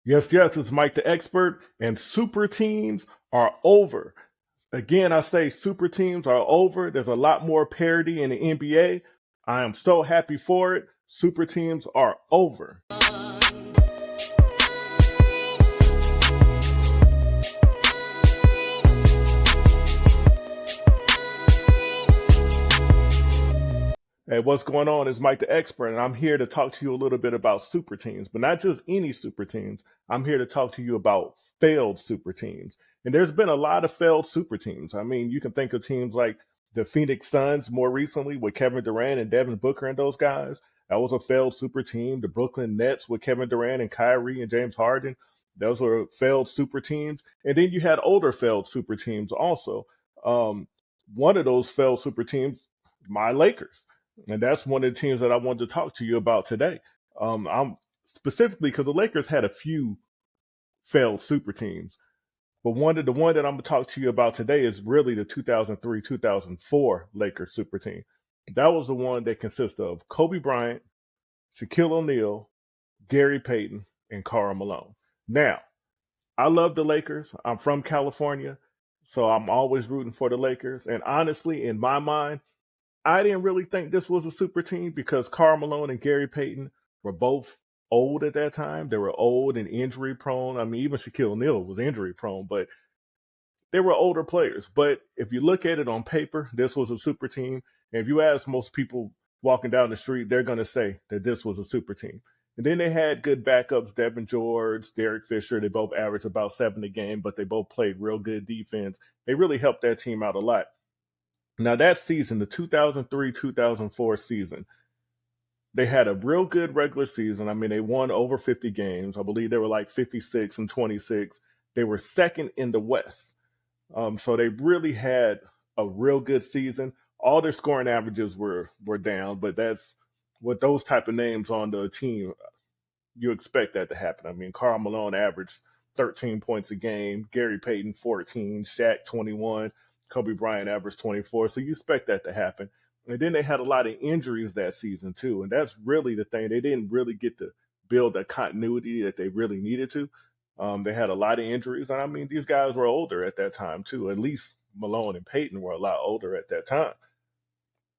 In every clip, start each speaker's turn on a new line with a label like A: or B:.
A: Yes, yes, it's Mike the Expert, and super teams are over. Again, I say super teams are over. There's a lot more parity in the NBA. I am so happy for it. Super teams are over. Hey, what's going on? It's Mike the Expert, and I'm here to talk to you a little bit about super teams, but not just any super teams. I'm here to talk to you about failed super teams. And there's been a lot of failed super teams. I mean, you can think of teams like the Phoenix Suns more recently with Kevin Durant and Devin Booker and those guys. That was a failed super team. The Brooklyn Nets with Kevin Durant and Kyrie and James Harden. Those were failed super teams. And then you had older failed super teams also. Um, One of those failed super teams, my Lakers, and that's one of the teams that I wanted to talk to you about today. I'm specifically because the Lakers had a few failed super teams, but the one that I'm gonna talk to you about today is really the 2003 2004 Lakers super team. That was the one that consists of Kobe Bryant, Shaquille O'Neal, Gary Payton, and Karl Malone. Now, I love the Lakers. I'm from California, so I'm always rooting for the Lakers. And honestly, in my mind, I didn't really think this was a super team because Karl Malone and Gary Payton were both old at that time. They were old and injury prone. I mean, even Shaquille O'Neal was injury prone, but they were older players. But if you look at it on paper, this was a super team. And if you ask most people walking down the street, they're going to say that this was a super team. And then they had good backups, Devin George, Derek Fisher. They both averaged about 7 a game, but they both played real good defense. They really helped that team out a lot. Now, that season, the 2003 2004 season, they had a real good regular season. I mean, they won over 50 games. I believe they were like 56 and 26. They were second in the West. So they really had a real good season. All their scoring averages were down, but that's what those type of names on the team, you expect that to happen. I mean, Karl Malone averaged 13 points a game, Gary Payton 14, Shaq 21, Kobe Bryant averaged 24. So you expect that to happen. And then they had a lot of injuries that season too, and that's really the thing. They didn't really get to build a continuity that they really needed to. They had a lot of injuries, and I mean, these guys were older at that time too. At least Malone and Payton were a lot older at that time.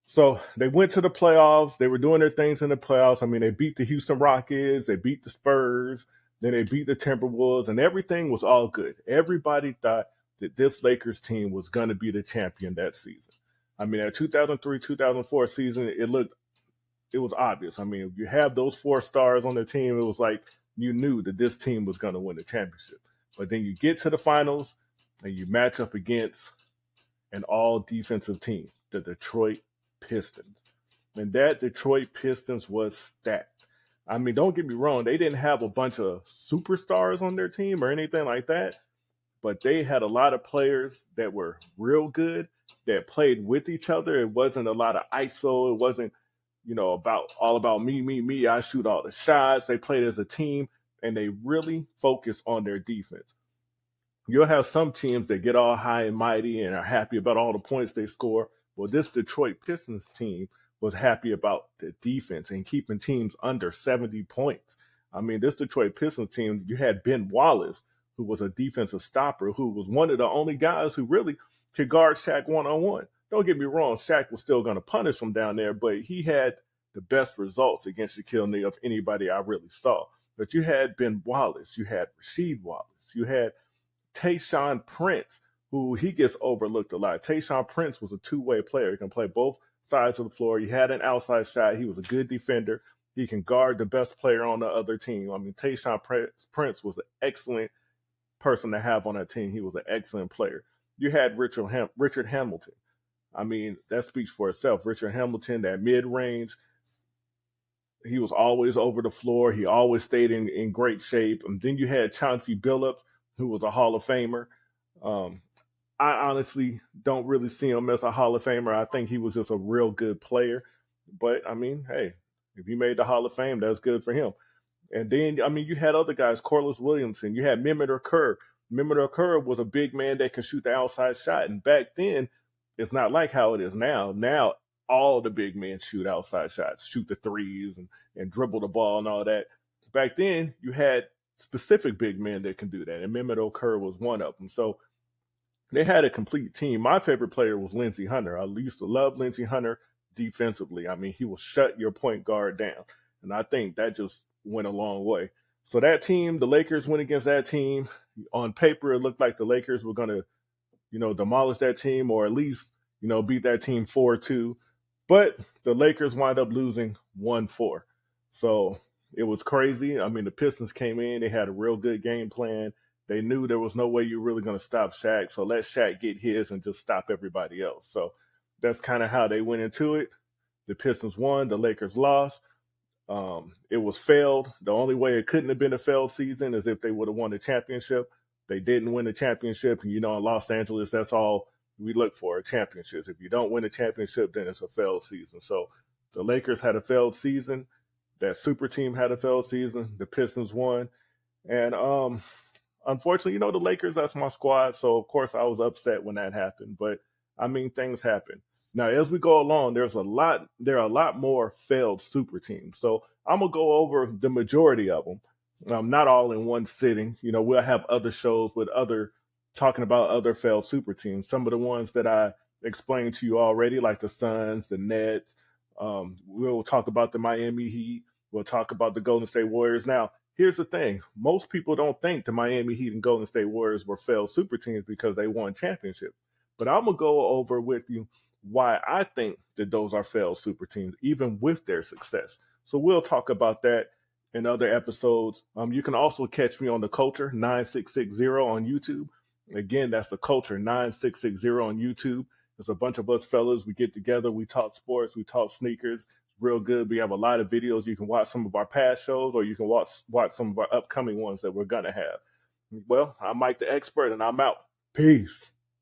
A: So they went to the playoffs. They were doing their things in the playoffs. I mean, they beat the Houston Rockets, they beat the Spurs, then they beat the Timberwolves, and everything was all good. Everybody thought that this Lakers team was going to be the champion that season. I mean, that 2003 2004 season, it was obvious. I mean, if you have those four stars on the team, it was like you knew that this team was going to win the championship. But then you get to the finals and you match up against an all defensive team, the Detroit Pistons. And that Detroit Pistons was stacked. I mean, don't get me wrong, they didn't have a bunch of superstars on their team or anything like that, but they had a lot of players that were real good that played with each other. It wasn't a lot of ISO. It wasn't, about all about me, me, me. I shoot all the shots. They played as a team and they really focused on their defense. You'll have some teams that get all high and mighty and are happy about all the points they score. Well, this Detroit Pistons team was happy about the defense and keeping teams under 70 points. I mean, this Detroit Pistons team, you had Ben Wallace, who was a defensive stopper, who was one of the only guys who really could guard Shaq one on one. Don't get me wrong, Shaq was still going to punish him down there, but he had the best results against Shaquille O'Neal of anybody I really saw. But you had Ben Wallace, you had Rasheed Wallace, you had Tayshaun Prince, who he gets overlooked a lot. Tayshaun Prince was a two-way player. He can play both sides of the floor. He had an outside shot. He was a good defender. He can guard the best player on the other team. I mean, Tayshaun Prince was an excellent person to have on that team. He was an excellent player. You had Richard Hamilton. I mean, that speaks for itself. Richard Hamilton, that mid-range, he was always over the floor. He always stayed in great shape. And then you had Chauncey Billups, who was a Hall of Famer. Um, I honestly don't really see him as a Hall of Famer. I think he was just a real good player. But I mean, hey, if he made the Hall of Fame, that's good for him. And then, I mean, you had other guys, Corliss Williamson. You had Mehmet Okur. Mehmet Okur was a big man that could shoot the outside shot. And back then, it's not like how it is now. Now, all the big men shoot outside shots, shoot the threes and dribble the ball and all that. Back then, you had specific big men that can do that, and Mehmet Okur was one of them. So they had a complete team. My favorite player was Lindsey Hunter. I used to love Lindsey Hunter defensively. I mean, he will shut your point guard down. And I think that just went a long way. So that team, the Lakers went against that team. On paper, it looked like the Lakers were going to, demolish that team or at least, beat that team 4-2. But the Lakers wind up losing 1-4. So it was crazy. I mean, the Pistons came in, they had a real good game plan. They knew there was no way you're really going to stop Shaq. So let Shaq get his and just stop everybody else. So that's kind of how they went into it. The Pistons won, the Lakers lost. It was failed. The only way it couldn't have been a failed season is if they would have won the championship. They didn't win the championship. And, in Los Angeles, that's all we look for, championships. If you don't win a championship, then it's a failed season. So the Lakers had a failed season. That super team had a failed season. The Pistons won. And unfortunately, the Lakers, that's my squad. So, of course, I was upset when that happened. But, I mean, things happen. Now, as we go along, there are a lot more failed super teams. So I'm going to go over the majority of them. Not all in one sitting. We'll have other shows with talking about other failed super teams. Some of the ones that I explained to you already, like the Suns, the Nets. We'll talk about the Miami Heat. We'll talk about the Golden State Warriors. Now, here's the thing. Most people don't think the Miami Heat and Golden State Warriors were failed super teams because they won championships. But I'm going to go over with you why I think that those are failed super teams, even with their success. So we'll talk about that in other episodes. You can also catch me on the Culture 9660 on YouTube. Again, that's the Culture 9660 on YouTube. There's a bunch of us fellas. We get together. We talk sports. We talk sneakers. Real good. We have a lot of videos. You can watch some of our past shows, or you can watch some of our upcoming ones that we're going to have. Well, I'm Mike the Expert, and I'm out. Peace.